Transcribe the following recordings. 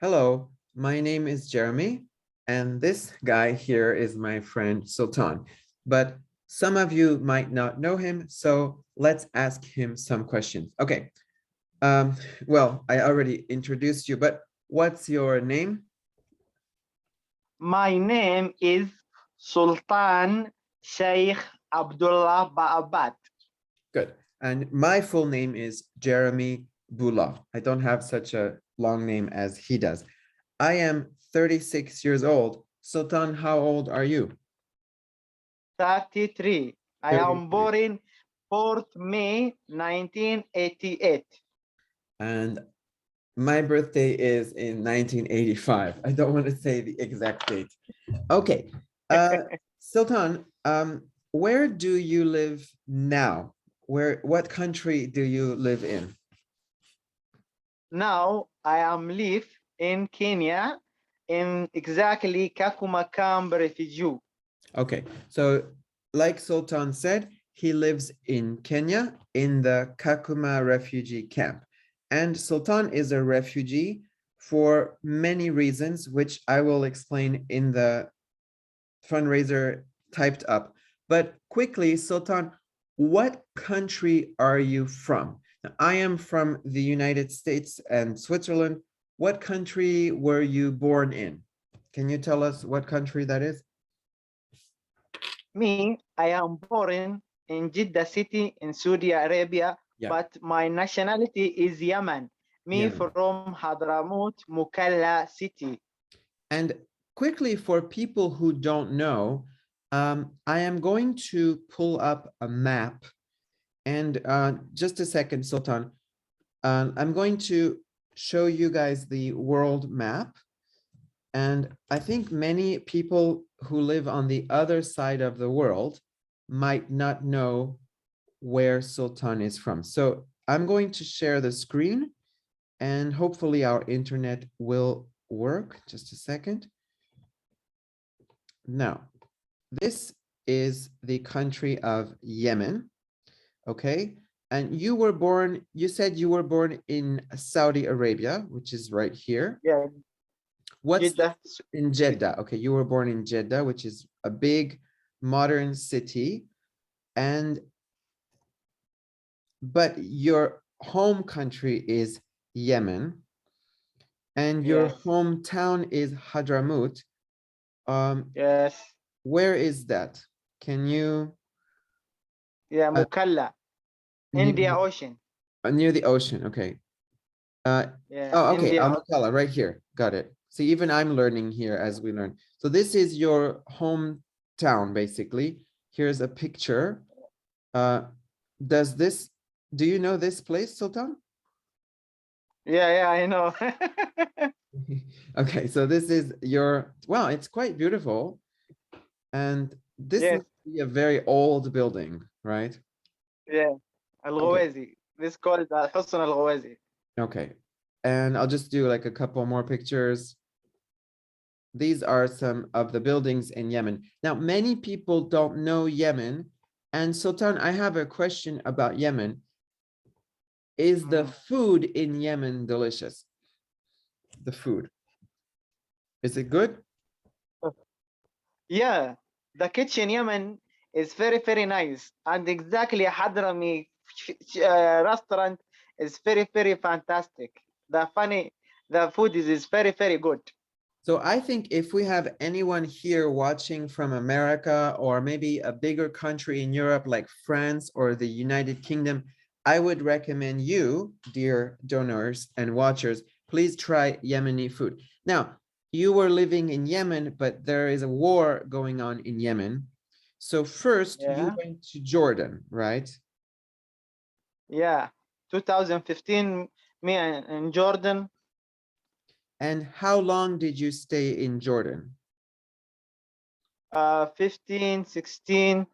Hello, my name is Jeremy, and this guy here is my friend Sultan. But some of you might not know him, so let's ask him some questions. Okay, well, I already introduced you, but what's your name? My name is Sultan Sheikh Abdullah Ba'abat. Good. And my full name is Jeremy Bula. I don't have such a long name as he does. I am 36 years old. Sultan, how old are you? 33. I 33. am born in 4th May 1988. And my birthday is in 1985. I don't want to say the exact date. Okay. Sultan, where do you live now? What country do you live in? Now I am live in Kenya in exactly Kakuma camp refugee. Okay, so like Sultan said, he lives in Kenya in the Kakuma refugee camp. And Sultan is a refugee for many reasons, which I will explain in the fundraiser typed up. But quickly, Sultan, what country are you from? Now, I am from the United States and Switzerland. What country were you born in? Can you tell us what country that is? Me, I am born in Jeddah city in Saudi Arabia, Yeah. but my nationality is Yemen. Me Yemen. from Hadramaut, Mukalla city. And quickly, for people who don't know, I am going to pull up a map. And just a second, Sultan. I'm going to show you guys the world map. And I think many people who live on the other side of the world might not know where Sultan is from. So I'm going to share the screen and hopefully our internet will work. Just a second. Now, this is the country of Yemen, okay? And you said you were born in Saudi Arabia, which is right here. Yeah. What's Jeddah. in Jeddah? Okay, you were born in Jeddah, which is a big modern city. But your home country is Yemen, and your Yes. hometown is Hadramaut. Yes. Where is that? Can you? Yeah, Mukalla. India Near, Ocean. near the ocean. Okay. Yeah. Oh, okay. India. Al-Mukalla, right here. Got it. See, even I'm learning here as we learn. So this is your hometown, basically. Here's a picture. Do you know this place, Sultan? Yeah, I know. Okay, so this is wow, it's quite beautiful. And this Yes. must be a very old building, right? Yeah. Al-Ghawazi. This called Husn Al-Ghawazi. Okay. And I'll just do like a couple more pictures. These are some of the buildings in Yemen. Now, many people don't know Yemen. And Sultan, I have a question about Yemen. Is the food in Yemen delicious? The food. Is it good? Yeah. The kitchen Yemen is very, very nice. And exactly Hadrami restaurant is very, very fantastic. The food is very, very good. So I think if we have anyone here watching from America or maybe a bigger country in Europe like France or the United Kingdom, I would recommend you, dear donors and watchers, please try Yemeni food. Now, you were living in Yemen, but there is a war going on in Yemen. So first you went to Jordan, right? Yeah. 2015, me and Jordan. And how long did you stay in Jordan? 15, 16,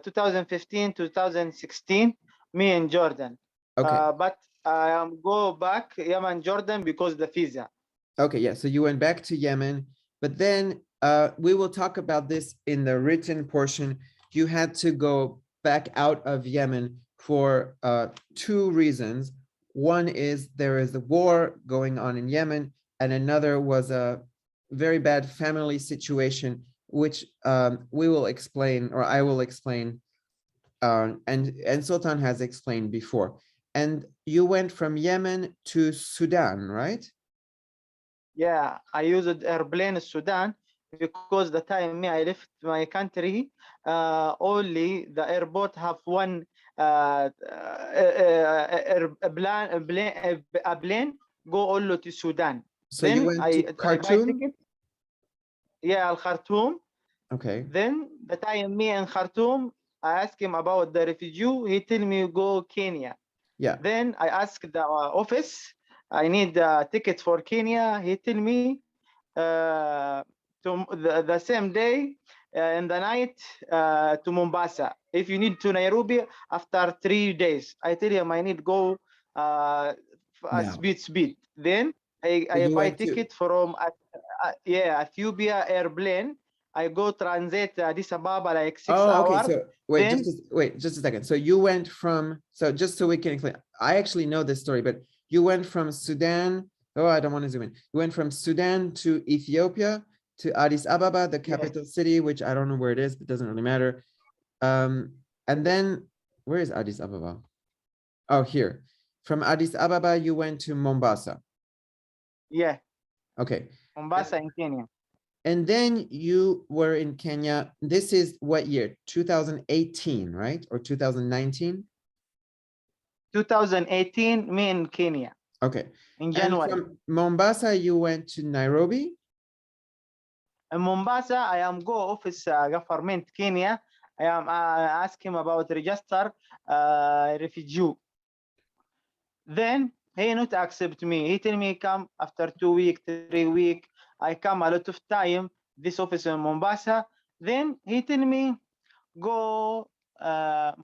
2015, 2016, me and Jordan. Okay. But I go back Yemen, Jordan because the visa. Okay, yeah, so you went back to Yemen, but then we will talk about this in the written portion. You had to go back out of Yemen for two reasons. One is there is a war going on in Yemen, and another was a very bad family situation, which we will explain, or I will explain, and Sultan has explained before. And you went from Yemen to Sudan, right? Yeah, I used airplane in Sudan because the time me I left my country, only the airport have one a plane go all to Sudan. So you Then went to I buy Khartoum? ticket. Yeah, Al Khartoum. Okay. Then the time me in Khartoum, I ask him about the refugee. He tell me go Kenya. Yeah. Then I asked the office, I need a ticket for Kenya. He tell me to the same day in the night to Mombasa. If you need to Nairobi after 3 days, I tell him I need go Yeah. speed. Then So I you buy went to, ticket from yeah, Ethiopia airplane. I go transit Addis Ababa like six oh, okay. hours. So wait, Then wait, just a second. So you went from, so just so we can explain, I actually know this story, but you went from Sudan. Oh, I don't want to zoom in. You went from Sudan to Ethiopia to Addis Ababa, the yes, capital city, which I don't know where it is, but doesn't really matter. And then where is Addis Ababa? Oh, here. From Addis Ababa, you went to Mombasa. yeah, Okay. Mombasa in Kenya. And then you were in Kenya. This is what year? 2018, right? Or 2019? 2018, me in Kenya Okay. in And January. from Mombasa, you went to Nairobi. In Mombasa, I am go office government Kenya. I am ask him about register refugee. Then he not accept me. He tell me come after 2 week, 3 week. I come a lot of time. This office in Mombasa. Then he tell me go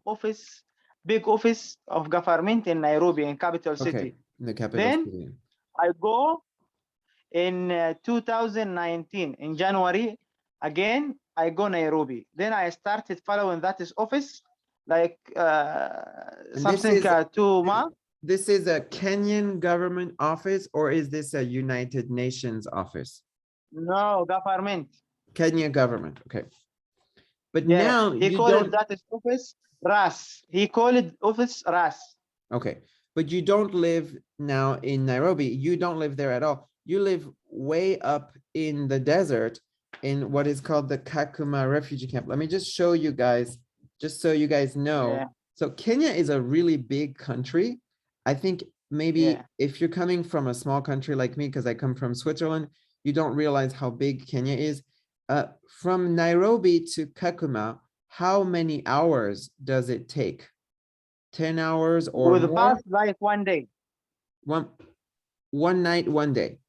office, big office of government in Nairobi in capital Okay, city. the capital Then city. I go in 2019 in January again. I go Nairobi. Then I started following that is office like And this something is 2 months. this is a Kenyan government office, or is this a United Nations office? No government. Kenya government. Okay. But Yeah, now he you called it don't, that is office RAS. He called it office RAS. okay, but you don't live now in Nairobi. You don't live there at all. You live way up in the desert in what is called the Kakuma refugee camp. Let me just show you guys, just so you guys know. Yeah, So Kenya is a really big country. I think maybe yeah. if you're coming from a small country like me, because I come from Switzerland, you don't realize how big Kenya is. From Nairobi to Kakuma, how many hours does it take? 10 hours or With more? bus like 1 day. One one night, one day.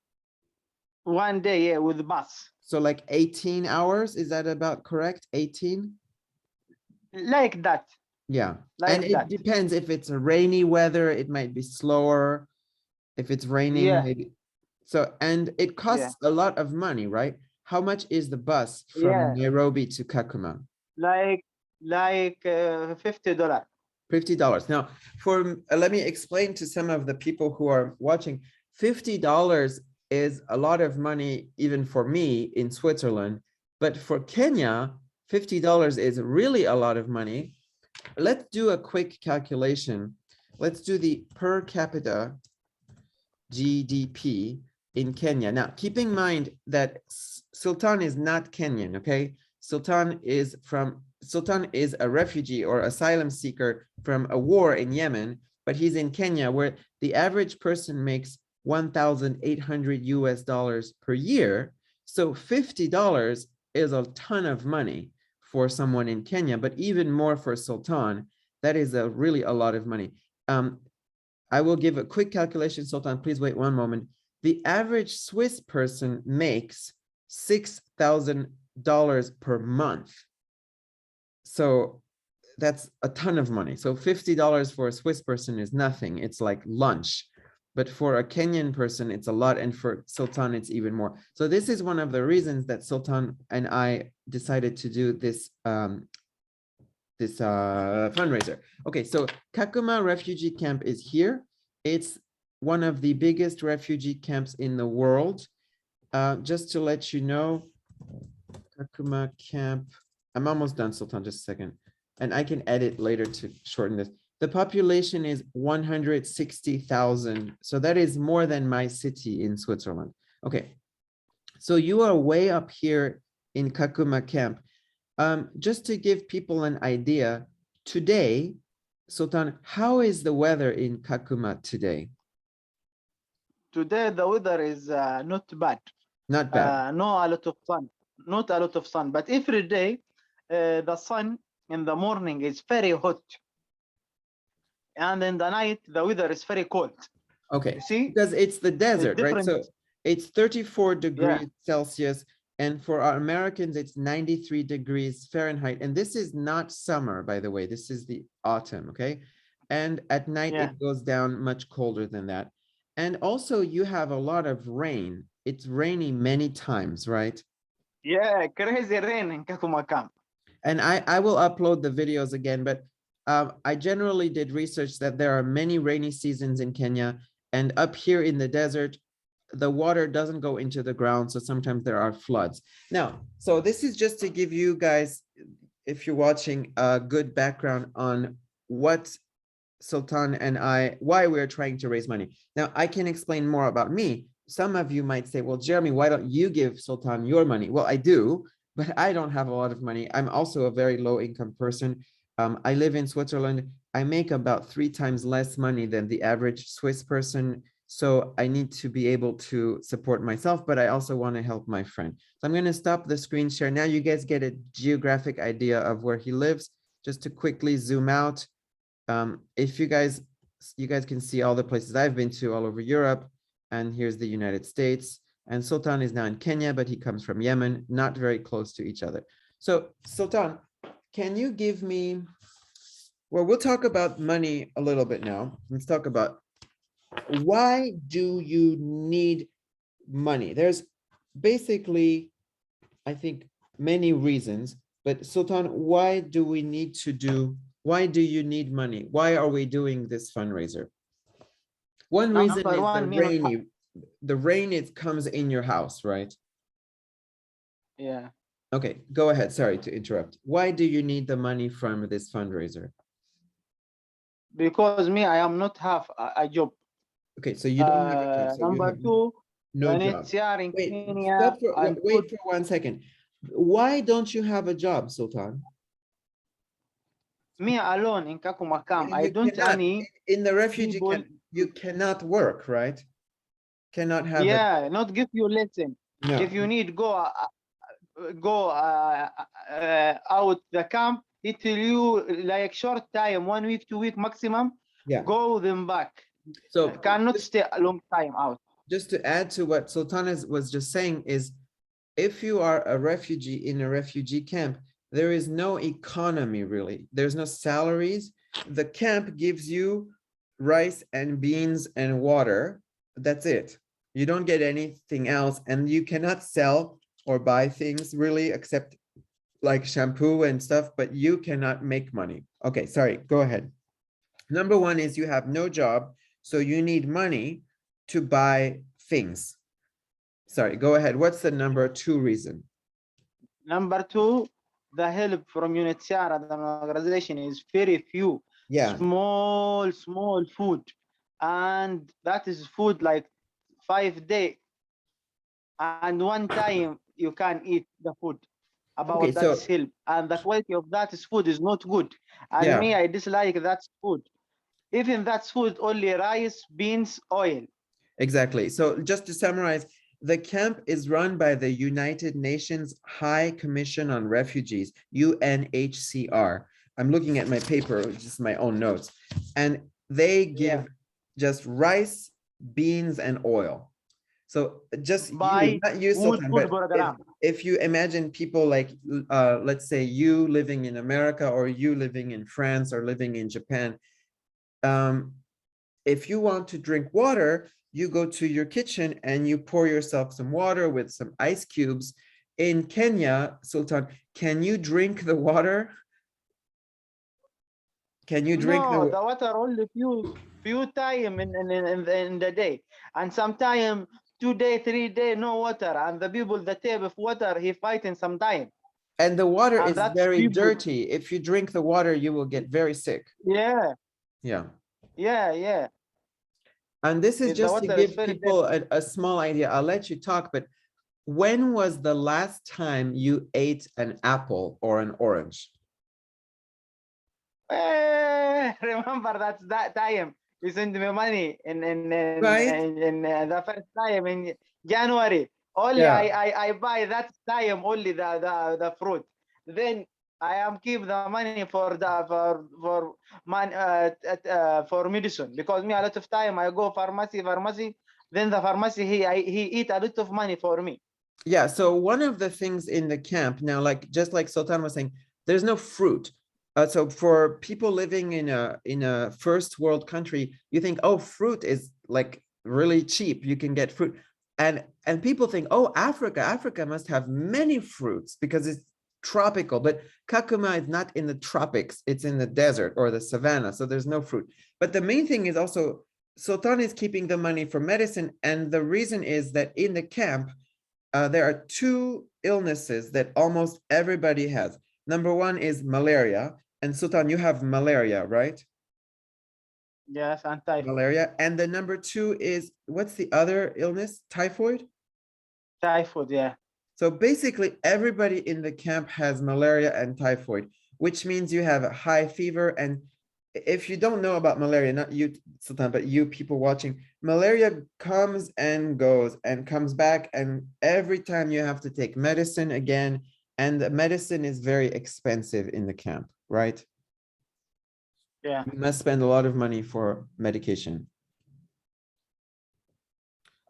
1 day, yeah, with bus. So like 18 hours, is that about correct? 18? Like that. Yeah. And Like it that. depends if it's a rainy weather, it might be slower. If it's raining, Yeah, maybe. So, and it yeah, costs a lot of money, right? How much is the bus from yeah. Nairobi to Kakuma? Like $50. $50. Now, for let me explain to some of the people who are watching, $50 is a lot of money even for me in Switzerland, but for Kenya, $50 is really a lot of money. Let's do a quick calculation. Let's do the per capita GDP in Kenya. Now, keep in mind that Sultan is not Kenyan, okay? Sultan is a refugee or asylum seeker from a war in Yemen, but he's in Kenya where the average person makes 1,800 US dollars per year. So $50 is a ton of money for someone in Kenya, but even more for Sultan. That is really a lot of money. I will give a quick calculation, Sultan, please wait one moment. The average Swiss person makes $6,000 per month. So that's a ton of money. So $50 for a Swiss person is nothing. It's like lunch. But for a Kenyan person, it's a lot. And for Sultan, it's even more. So this is one of the reasons that Sultan and I decided to do this fundraiser. Okay, so Kakuma refugee camp is here. It's one of the biggest refugee camps in the world. Just to let you know, Kakuma camp. I'm almost done, Sultan, just a second. And I can edit later to shorten this. The population is 160,000. So that is more than my city in Switzerland. Okay. So you are way up here in Kakuma camp. Just to give people an idea, today, Sultan, how is the weather in Kakuma today? Today the weather is not bad. Not bad. No a lot of sun, not a lot of sun, but every day the sun in the morning is very hot, and in the night the weather is very cold. Okay, You see, because it's the desert, right? different. So it's 34 degrees Yeah. Celsius, and for our Americans, it's 93 degrees Fahrenheit. And this is not summer, by the way. This is the autumn, okay? And at night, Yeah. it goes down much colder than that. And also, you have a lot of rain. It's rainy many times, right? Yeah, crazy rain in Kakuma camp. And I will upload the videos again, but I generally did research that there are many rainy seasons in Kenya, and up here in the desert, the water doesn't go into the ground, so sometimes there are floods. Now, so this is just to give you guys, if you're watching, a good background on what Sultan and I, why we're trying to raise money. Now, I can explain more about me. Some of you might say, well, Jeremy, why don't you give Sultan your money? Well, I do, but I don't have a lot of money. I'm also a very low income person. I live in Switzerland. I make about 3 times less money than the average Swiss person. So I need to be able to support myself, but I also want to help my friend. So I'm going to stop the screen share. Now you guys get a geographic idea of where he lives. Just to quickly zoom out. If you guys can see all the places I've been to all over Europe, and here's the United States. And Sultan is now in Kenya, but he comes from Yemen, not very close to each other. So Sultan, can you give me, well, we'll talk about money a little bit now. Let's talk about, why do you need money? There's basically, I think, many reasons, but Sultan, why do we need to do, why do you need money? Why are we doing this fundraiser? One reason Number is one, me not the rain, it comes in your house, right? yeah, Okay, go ahead. Sorry to interrupt. Why do you need the money from this fundraiser? because me I am not have a job. Okay, so you don't have a job. So you Number have two, no job. UNHCR in Wait, Kenya and wait for 1 second. Why don't you have a job, Sultan? me alone in Kakuma camp. I You don't cannot, any in the refugee people. camp, you cannot work, right? Cannot have a, Yeah, not give you lesson. no. If you need go out the camp, it tell you like short time, 1 week, 2 week maximum. Yeah. Go them back. So Cannot stay a long time out. just to add to what Sultan was just saying is, if you are a refugee in a refugee camp, there is no economy really. There's no salaries. The camp gives you rice and beans and water. That's it. You don't get anything else, and you cannot sell or buy things really, except like shampoo and stuff, but you cannot make money. Okay, sorry, go ahead. Number one is you have no job, so you need money to buy things. Sorry, go ahead. What's the number 2 reason? Number two, the help from UNHCR and the organization is very few. Yeah. Small food. And that is food like 5 days. And one time you can eat the food. About Okay, that so help. And the quality of that food is not good. And yeah, me, I dislike that food. Even that food, only rice, beans, oil. exactly. So just to summarize, the camp is run by the United Nations High Commission on Refugees, UNHCR. I'm looking at my paper, just my own notes, and they give just rice, beans, and oil. So just By not you, food Sultan, but program. if you imagine people like, let's say you living in America, or you living in France, or living in Japan, if you want to drink water, you go to your kitchen and you pour yourself some water with some ice cubes. In Kenya, Sultan, can you drink the water? Can you drink No, the water only few few time in the day, and sometime 2 day, 3 day no water, and the people that take of water he fighting sometime, And the water and is that's very people. dirty. If you drink the water, you will get very sick. Yeah, Yeah. yeah. And this is The just to water is give very people dirty. a small idea. I'll let you talk, but when was the last time you ate an apple or an orange? Remember that time you send me money Right? the first time in January. Only Yeah. I buy that time only the fruit. Then I am keep the money for medicine, because me a lot of time I go pharmacy. Then the pharmacy he eat a lot of money for me. Yeah. So one of the things in the camp now, like just like Sultan was saying, there's no fruit. So for people living in a first world country, you think, oh, fruit is like really cheap. You can get fruit. And people think, oh, Africa must have many fruits because it's tropical. But Kakuma is not in the tropics, it's in the desert or the savannah. So there's no fruit. But the main thing is also Sultan is keeping the money for medicine. And the reason is that in the camp, there are two illnesses that almost everybody has. Number one is malaria. And Sultan, you have malaria, right? Yes, and typhoid. Malaria. And the number two is, what's the other illness? Typhoid? Typhoid, yeah. So basically, everybody in the camp has malaria and typhoid, which means you have a high fever. And if you don't know about malaria, not you, Sultan, but you people watching, malaria comes and goes and comes back. And every time you have to take medicine again. And the medicine is very expensive in the camp, right? Yeah. You must spend a lot of money for medication.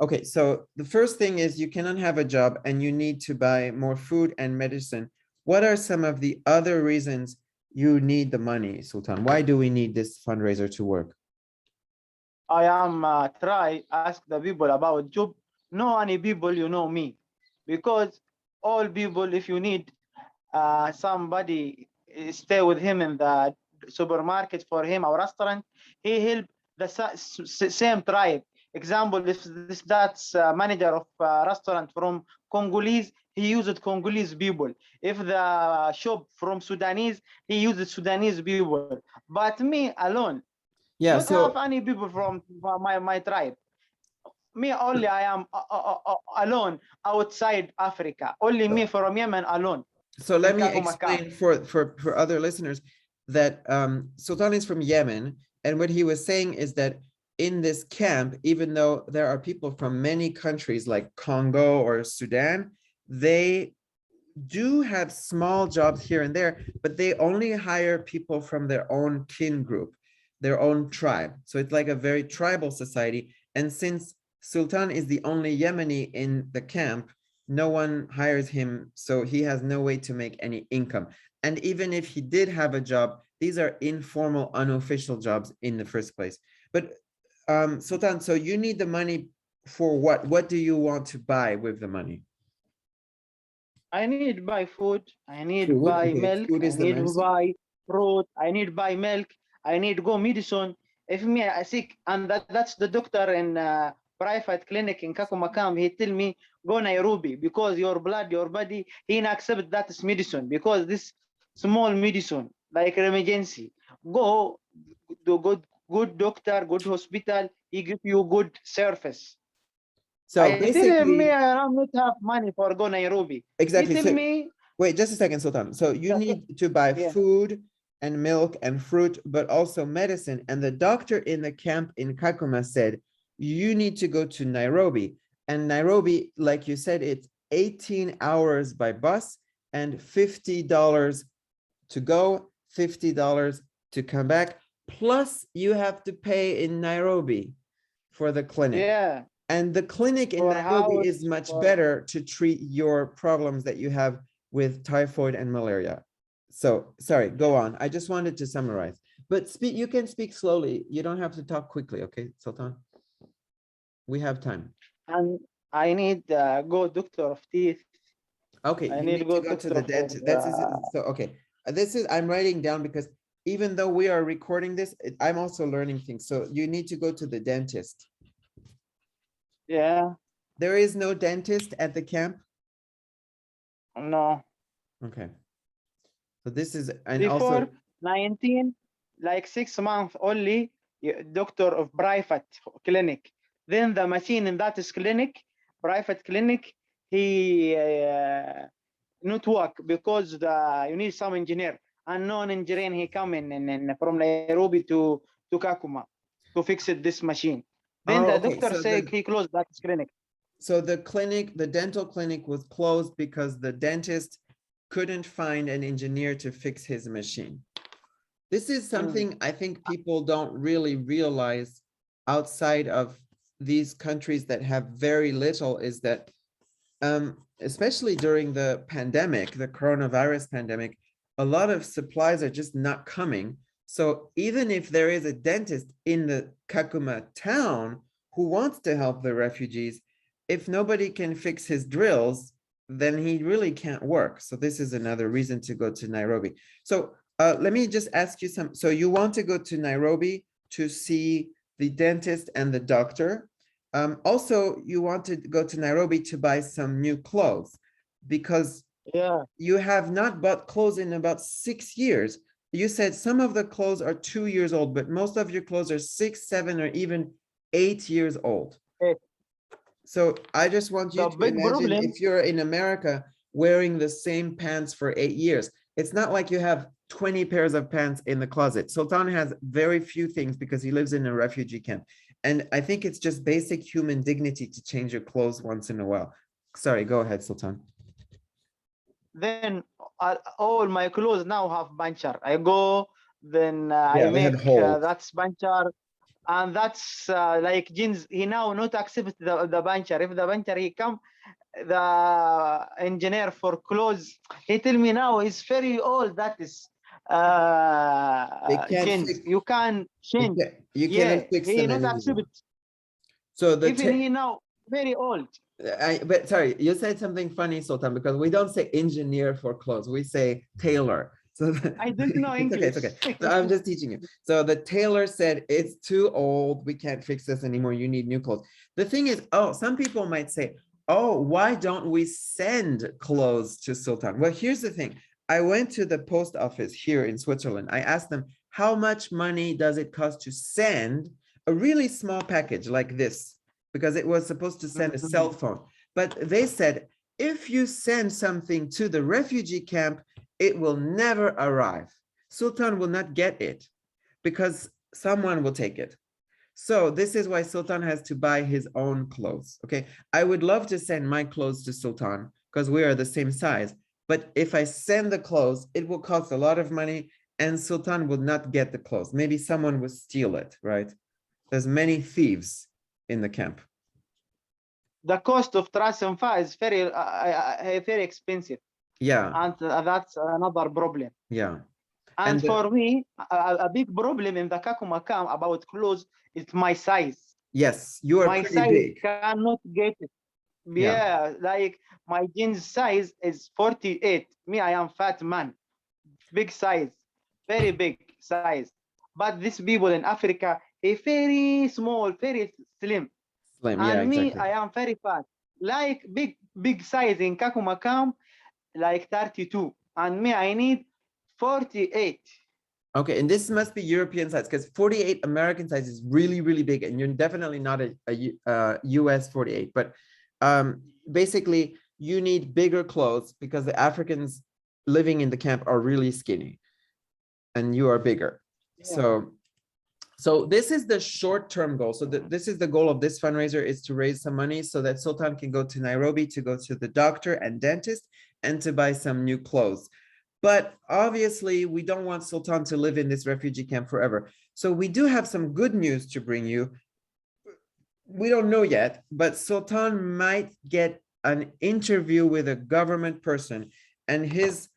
Okay, so the first thing is you cannot have a job and you need to buy more food and medicine. What are some of the other reasons you need the money, Sultan? Why do we need this fundraiser to work? I am try ask the people about job. No any people you know me, because all people, if you need somebody stay with him in the supermarket for him or restaurant, he help the same tribe. Example, if that's manager of restaurant from Congolese, he used Congolese people. If the shop from Sudanese, he used Sudanese people. But me alone, Yeah, don't have so any people from my tribe. Me only, I am alone outside Africa. Only me from Yemen alone let in me Kakuma camp. explain for other listeners that Sultan is from Yemen, and what he was saying is that in this camp, even though there are people from many countries like Congo or Sudan, they do have small jobs here and there, but they only hire people from their own kin group, their own tribe. So it's like a very tribal society. And since Sultan is the only Yemeni in the camp, no one hires him. So he has no way to make any income. And even if he did have a job, these are informal, unofficial jobs in the first place. But Sultan, so you need the money for what? What do you want to buy with the money? I need buy food, I need Food. buy Okay, milk, food I is the need medicine. buy fruit, I need buy milk, I need go medicine. If me I sick, and that's the doctor in private clinic in Kakumakam, he tell me go Nairobi, because your blood, your body, he not accept that is medicine, because this small medicine like emergency. Go to good doctor, good hospital, he give you good service. So I tell him me basically, I don't have money for go Nairobi. He exactly. tell So me wait, just a second, Sultan. So you need to buy yeah. food and milk and fruit, but also medicine. And the doctor in the camp in Kakuma said, you need to go to Nairobi. And Nairobi, like you said, it's 18 hours by bus and $50 to go, $50 to come back. Plus, you have to pay in Nairobi for the clinic. Yeah, And the clinic in for Nairobi is house, much for better to treat your problems that you have with typhoid and malaria. So, sorry, go on. I just wanted to summarize. But speak, you can speak slowly. You don't have to talk quickly, okay, Sultan? We have time. and I need go doctor of teeth. Okay, I you need need to go go to doctor the for dentist. That's so okay. This is I'm writing down because even though we are recording this, I'm also learning things. So you need to go to the dentist. Yeah, There is no dentist at the camp. no. Okay. So this is, and Before also, 19, like 6 months only, doctor of private clinic. Then the machine in that is clinic, private clinic, he not work because you need some engineer. And no engineer, he come in from Nairobi to Kakuma to fix it, this machine. Then oh, the okay. doctor So say he closed that clinic. so the clinic, the dental clinic was closed because the dentist couldn't find an engineer to fix his machine. This is something I think people don't really realize outside of these countries that have very little, is that especially during the pandemic, the coronavirus pandemic, a lot of supplies are just not coming. So even if there is a dentist in the Kakuma town who wants to help the refugees, if nobody can fix his drills, then he really can't work. So this is another reason to go to Nairobi. So let me just ask you some. So you want to go to Nairobi to see the dentist and the doctor. Also, you want to go to Nairobi to buy some new clothes because Yeah. you have not bought clothes in about 6 years. You said some of the clothes are 2 years old, but most of your clothes are 6, 7, or even 8 years old. Hey, So I just want you the to big imagine problem. if you're in America wearing the same pants for 8 years. It's not like you have 20 pairs of pants in the closet. Sultan has very few things because he lives in a refugee camp. And I think it's just basic human dignity to change your clothes once in a while. Sorry, go ahead, Sultan. Then all my clothes now have puncture. I go, then I Yeah, they had make holes. that's puncture, and that's like jeans. He now not accept the puncture. If the puncture he come, the engineer for clothes, he tell me now it's very old. That is They can't jeans. fix, You can change. you cannot Yeah, fix he them not accept anymore. it. So the Even he now very old. but sorry, you said something funny, Sultan, because we don't say engineer for clothes, we say tailor. So I don't know it's okay, it's English. okay. So I'm just teaching you. So the tailor said, it's too old, we can't fix this anymore, you need new clothes. The thing is, oh, some people might say, oh, why don't we send clothes to Sultan? Well, here's the thing. I went to the post office here in Switzerland. I asked them, how much money does it cost to send a really small package like this? Because it was supposed to send a cell phone. But they said, if you send something to the refugee camp, it will never arrive. Sultan will not get it because someone will take it. So this is why Sultan has to buy his own clothes. Okay, I would love to send my clothes to Sultan because we are the same size. But if I send the clothes, it will cost a lot of money and Sultan will not get the clothes. Maybe someone will steal it, right? There's many thieves in the camp. The cost of transfer is very expensive. Yeah. And that's another problem. Yeah. And for me, a big problem in the Kakuma camp about clothes is my size. Yes, you are my pretty size big. cannot get it. Yeah, like my jeans size is 48. Me, I am fat man, big size, very big size. But these people in Africa, they very small, very slim. Slim, yeah, And me, exactly. I am very fat. Like big size in Kakuma camp, like 32. And me, I need 48. Okay, and this must be European size because 48 American size is really, really big, and you're definitely not a US 48. But basically, you need bigger clothes because the Africans living in the camp are really skinny, and you are bigger. Yeah. So this is the short-term goal. So this is the goal of this fundraiser, is to raise some money so that Sultan can go to Nairobi to go to the doctor and dentist and to buy some new clothes. But obviously, we don't want Sultan to live in this refugee camp forever. So we do have some good news to bring you. We don't know yet, but Sultan might get an interview with a government person, and his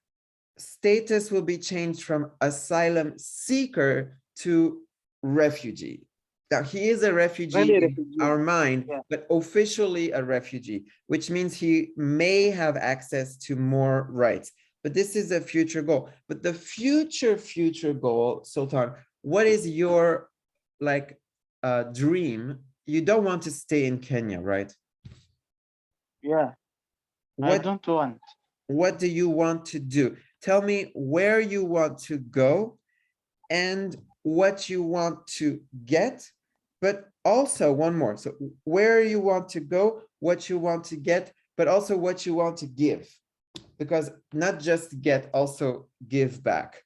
status will be changed from asylum seeker to refugee. Now, he is a refugee Really in refugee. our mind, Yeah. but officially a refugee, which means he may have access to more rights. but this is a future goal. But the future goal, Sultan, what is your like dream? You don't want to stay in Kenya, right? Yeah, I What don't want. what do you want to do? Tell me where you want to go and what you want to get, but also one more. So where you want to go, what you want to get, but also what you want to give, because not just get, also give back.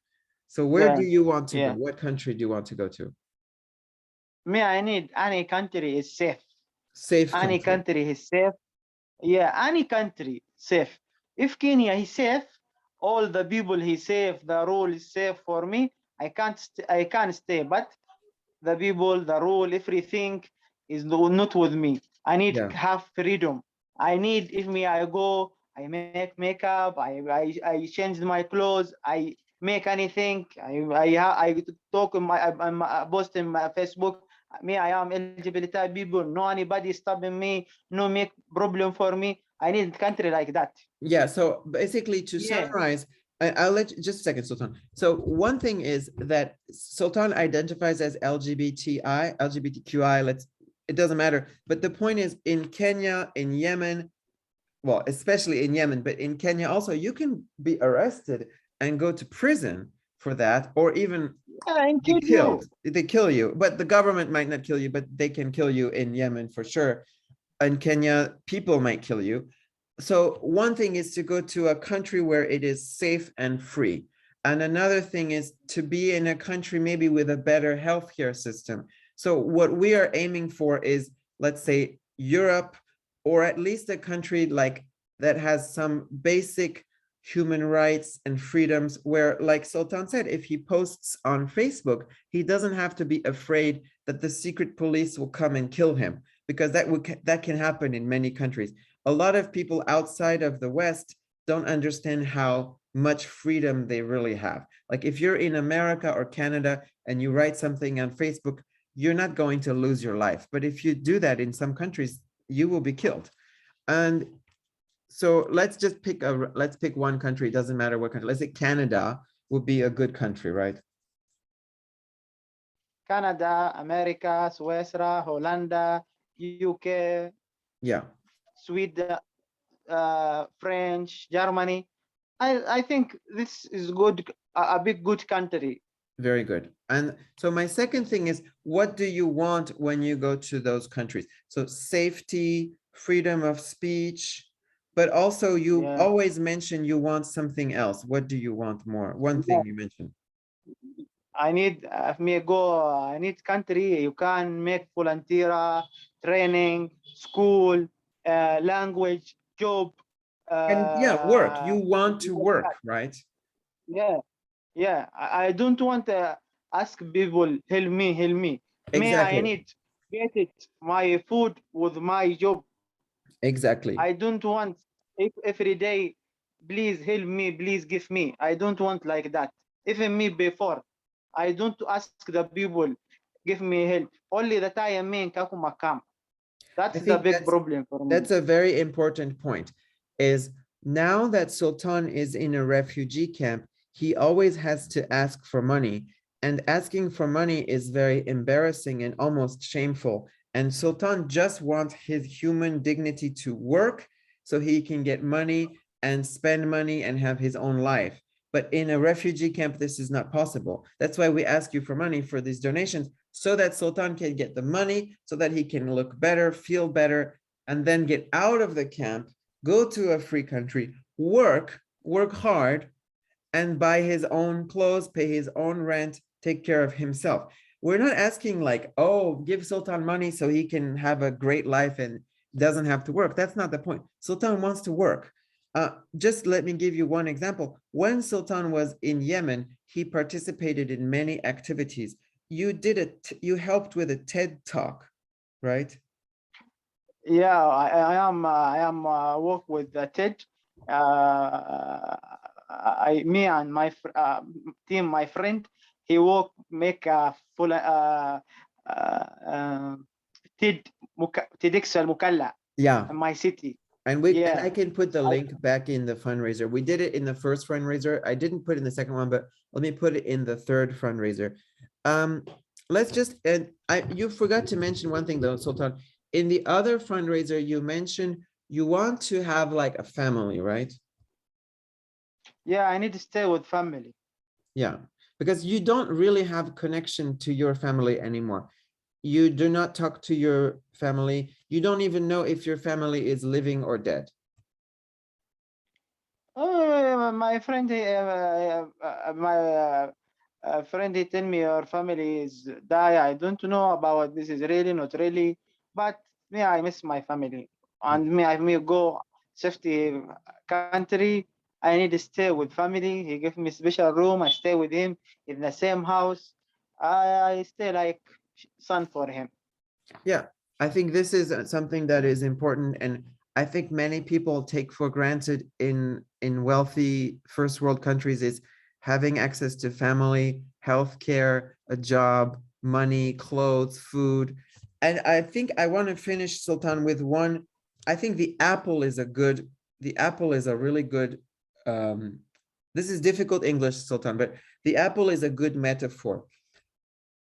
So where Yeah, do you want to go? yeah. What country do you want to go to? Me, I need any country is safe. Safe Any country. country is safe. Yeah, any country safe. If Kenya is safe, all the people he safe, the rule is safe for me. I can't stay. But the people, the rule, everything is not with me. I need Yeah. to have freedom. I need, if me, I go, I make makeup, I change my clothes, I make anything, I talk in I post in my Facebook. Me, I am LGBT people, no anybody stopping me, no make problem for me. I need a country like that. Yeah, so basically to Yeah, summarize, I'll let you just a second, Sultan. So one thing is that Sultan identifies as LGBTQI, it doesn't matter. But the point is in Kenya, in Yemen, well, especially in Yemen, but in Kenya also, you can be arrested and go to prison for that, or even yeah, and be kill killed. you. They kill you, but the government might not kill you, but they can kill you in Yemen for sure. In Kenya, people might kill you. So one thing is to go to a country where it is safe and free. And another thing is to be in a country maybe with a better healthcare system. So what we are aiming for is, let's say, Europe, or at least a country like that has some basic human rights and freedoms where, like Sultan said, if he posts on Facebook, he doesn't have to be afraid that the secret police will come and kill him, because that can happen in many countries. A lot of people outside of the West don't understand how much freedom they really have. Like if you're in America or Canada and you write something on Facebook, you're not going to lose your life. But if you do that in some countries, you will be killed. And so let's pick one country. It doesn't matter what country. Let's say Canada would be a good country, right? Canada, America, Switzerland, Holanda, UK, Yeah. Sweden, French, Germany. I think this is good, a big good country. Very good. And so my second thing is, what do you want when you go to those countries? So safety, freedom of speech, but also you Yeah, always mention you want something else. What do you want more? One yeah. thing you mentioned. I need me go. I need country. You can make volunteer training, school, language, job. And yeah, work. You want to Like that. work, right? Yeah, yeah. I don't want to ask people help me, help me. Me, I Exactly. need get it my food with my job. Exactly. I don't want if every day, please help me, please give me. I don't want like that. Even me before, I don't ask the people give me help. Only the time me in Kakumakam. That's I the think big problem for me. that's a very important point, is now that Sultan is in a refugee camp, he always has to ask for money. And asking for money is very embarrassing and almost shameful. And Sultan just wants his human dignity to work so he can get money and spend money and have his own life. But in a refugee camp, this is not possible. That's why we ask you for money for these donations, so that Sultan can get the money, so that he can look better, feel better, and then get out of the camp, go to a free country, work hard, and buy his own clothes, pay his own rent, take care of himself. We're not asking like, oh, give Sultan money so he can have a great life and doesn't have to work. That's not the point. Sultan wants to work. Just let me give you one example. When Sultan was in Yemen, he participated in many activities. You helped with a TED talk, right? Yeah, I am work with the TED. Me and my team, my friend, he work make a full TED TEDx المكلا Yeah, in my city. And Yeah. I can put the link back in the fundraiser. We did it in the first fundraiser. I didn't put in the second one, but let me put it in the third fundraiser. Let's just, and you forgot to mention one thing though, Sultan. In the other fundraiser, you mentioned you want to have like a family, right? Yeah, I need to stay with family. Yeah, because you don't really have connection to your family anymore. You do not talk to your family. You don't even know if your family is living or dead. My friend, friend, he tell me your family is die. I don't know about this is really not really, but me, I miss my family, and me go safety country. I need to stay with family. He give me special room. I stay with him in the same house. I stay like son for him. Yeah, I think this is something that is important, and I think many people take for granted in wealthy first world countries is having access to family, healthcare, a job, money, clothes, food. And I think I want to finish, Sultan, with one. I think the apple is a really good this is difficult English, Sultan, but the apple is a good metaphor.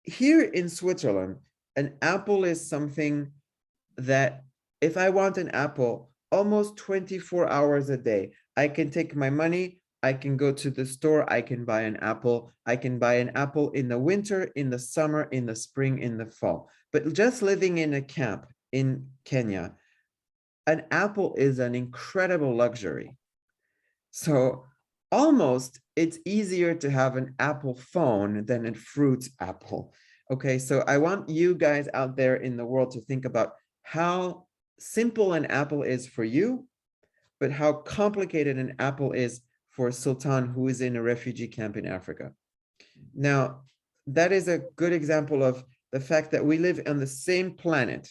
Here in Switzerland, an apple is something that if I want an apple almost 24 hours a day, I can take my money, I can go to the store, I can buy an apple. I can buy an apple in the winter, in the summer, in the spring, in the fall. But just living in a camp in Kenya, an apple is an incredible luxury. So almost it's easier to have an Apple phone than a fruit apple. Okay, so I want you guys out there in the world to think about how simple an apple is for you, but how complicated an apple is for Sultan, who is in a refugee camp in Africa. Now, that is a good example of the fact that we live on the same planet.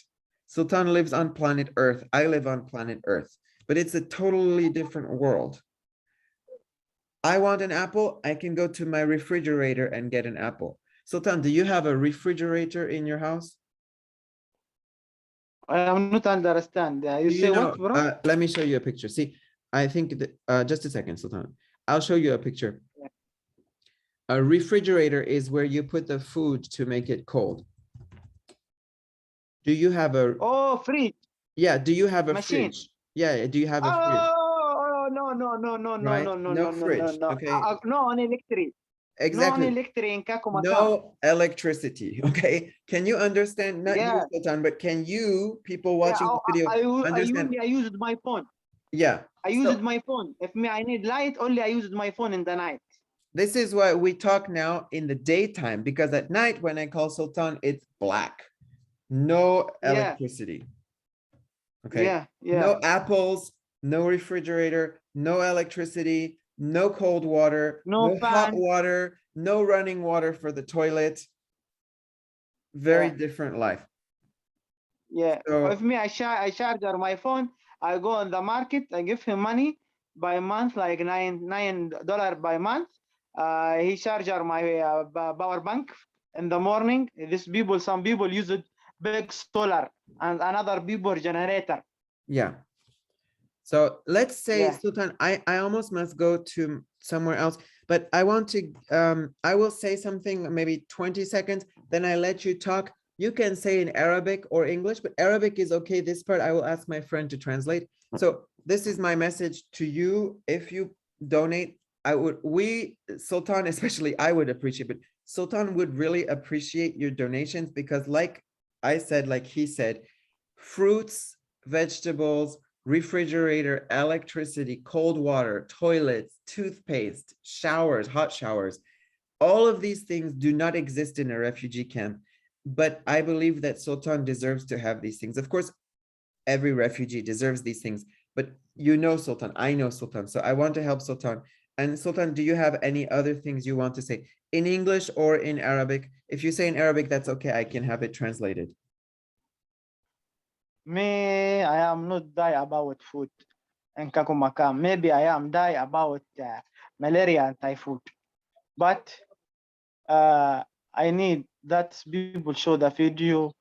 Sultan lives on planet Earth. I live on planet Earth, but it's a totally different world. I want an apple, I can go to my refrigerator and get an apple. Sultan, do you have a refrigerator in your house? I am not understand. You Do say you what, know? bro? Let me show you a picture. See, I think that just a second, Sultan. I'll show you a picture. A refrigerator is where you put the food to make it cold. Do you have a, Oh, fridge yeah, do you have a machine. fridge? Yeah, do you have a fridge? Oh, no, no, no, no, no, Right? no, no, No no, no, no, fridge, no. okay? No on electric. No on Exactly. electric in Kako Makam. No electricity, okay? Can you understand, not you, Yeah, Sultan, but can you, people yeah. watching this video, understand? I used my phone. Yeah. I used So my phone. If me, I need light, only I used my phone in the night. this is why we talk now in the daytime, because at night when I call Sultan, it's black. No Yeah, electricity. Okay. yeah, yeah. No apples, no refrigerator, no electricity, no cold water, No no hot fan. water, no running water for the toilet. Very Yeah, different life. yeah. If So me, I charge my phone. I go on the market. I give him money by month, like $9 by month. He charge my power bank in the morning. These people, some people use it big solar, and another people generator. yeah. So let's say, Yeah. Sultan, I almost must go to somewhere else, but I want to, I will say something, maybe 20 seconds, then I let you talk. You can say in Arabic or English, but Arabic is okay. This part I will ask my friend to translate. So this is my message to you. If you donate, Sultan, especially I would appreciate, but Sultan would really appreciate your donations because like I said, like he said, fruits, vegetables, refrigerator, electricity, cold water, toilets, toothpaste, showers, hot showers. All of these things do not exist in a refugee camp. But I believe that Sultan deserves to have these things. Of course, every refugee deserves these things. But you know Sultan, I know Sultan. So I want to help Sultan. And Sultan, do you have any other things you want to say in English or in Arabic? If you say in Arabic, that's okay. I can have it translated. Me, I am not die about food in Kakumakam. Maybe I am die about malaria and typhoid. But I need that people show the video,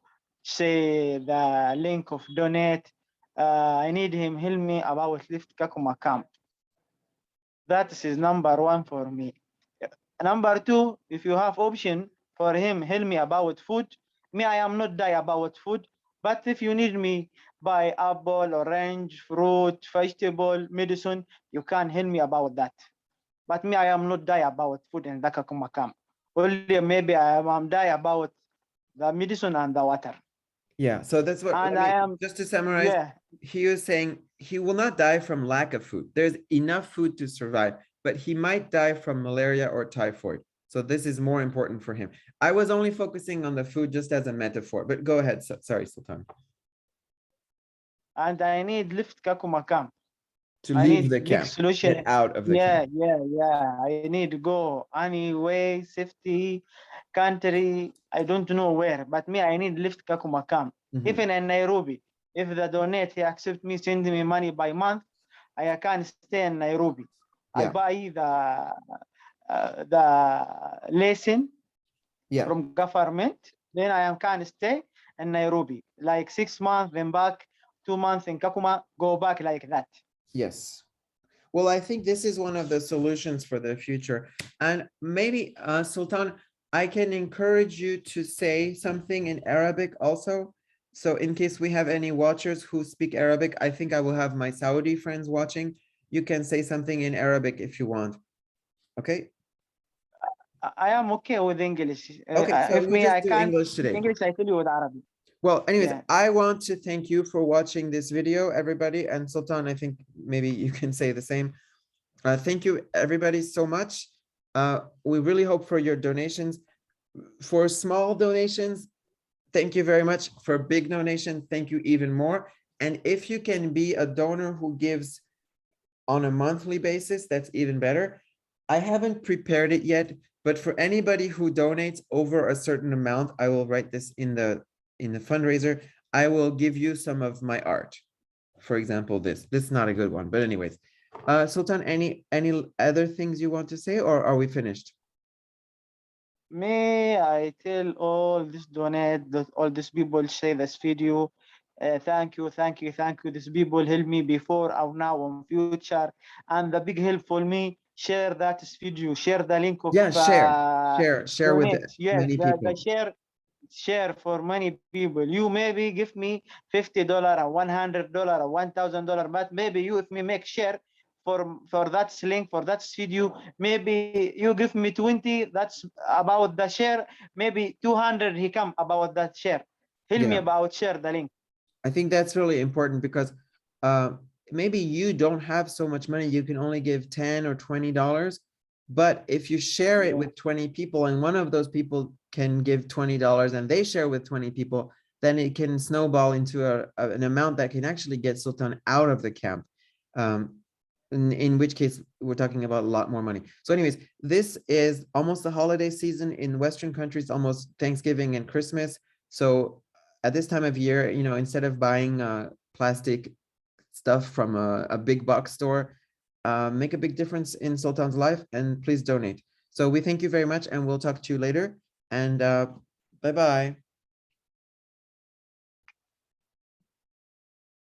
say the link of donate. I need him help me about lift Kakuma camp. That is number one for me. Number two, if you have option for him, help me about food. Me, I am not die about food, but if you need me buy apple, orange, fruit, vegetable, medicine, you can help me about that. But me, I am not die about food in Dakakuma camp. Only maybe I am die about the medicine and the water. Yeah, so that's what, And I am, just to summarize, yeah, he was saying he will not die from lack of food. There's enough food to survive, but he might die from malaria or typhoid. So this is more important for him. I was only focusing on the food just as a metaphor, but go ahead. Sorry, Sultan. and I need lift Kakuma camp. To I leave need the big camp, solution. get out of the Yeah, camp. yeah. I need to go anyway, safety, country. I don't know where, but me, I need lift Kakuma camp. Mhm. Even in Nairobi, if the donate, he accept me, send me money by month, I can stay in Nairobi. I Yeah, buy the lesson yeah, from government, then I can stay in Nairobi, like 6 months, then back 2 months in Kakuma, go back like that. yes. Well, I think this is one of the solutions for the future. And maybe, Sultan, I can encourage you to say something in Arabic also. So in case we have any watchers who speak Arabic, I think I will have my Saudi friends watching. You can say something in Arabic if you want. Okay? I am okay with English. Okay, so If we'll me, just I do can't English speak today. English, I tell you with Arabic. Well, anyways, Yeah. I want to thank you for watching this video, everybody. And Sultan, I think maybe you can say the same. Thank you, everybody, so much. We really hope for your donations. For small donations, thank you very much. For big donation, thank you even more. And if you can be a donor who gives on a monthly basis, that's even better. I haven't prepared it yet, but for anybody who donates over a certain amount, I will write this in the fundraiser. I will give you some of my art. For example, this is not a good one, but anyways. Sultan, any other things you want to say, or are we finished? Me, I tell all this donate, all these people share this video. Thank you, thank you, thank you. These people help me before or now on future. And the big help for me, share that video, share the link of Yeah, share with donate. Yes, many the people. share for many people. You maybe give me $50 or $100 or $1,000, but maybe you, if me make share for that link, for that video, maybe you give me 20. That's about the share. Maybe 200 he come about that share. Tell me Yeah, about share the link. I think that's really important because uh, maybe you don't have so much money. You can only give $10 or $20. But if you share it Yeah, with 20 people and one of those people can give $20 and they share with 20 people, then it can snowball into an amount that can actually get Sultan out of the camp. Um, in which case we're talking about a lot more money. So anyways, this is almost the holiday season in Western countries, almost Thanksgiving and Christmas. So at this time of year, instead of buying plastic stuff from a big box store, make a big difference in Sultan's life, and please donate. So we thank you very much, and we'll talk to you later. And bye-bye.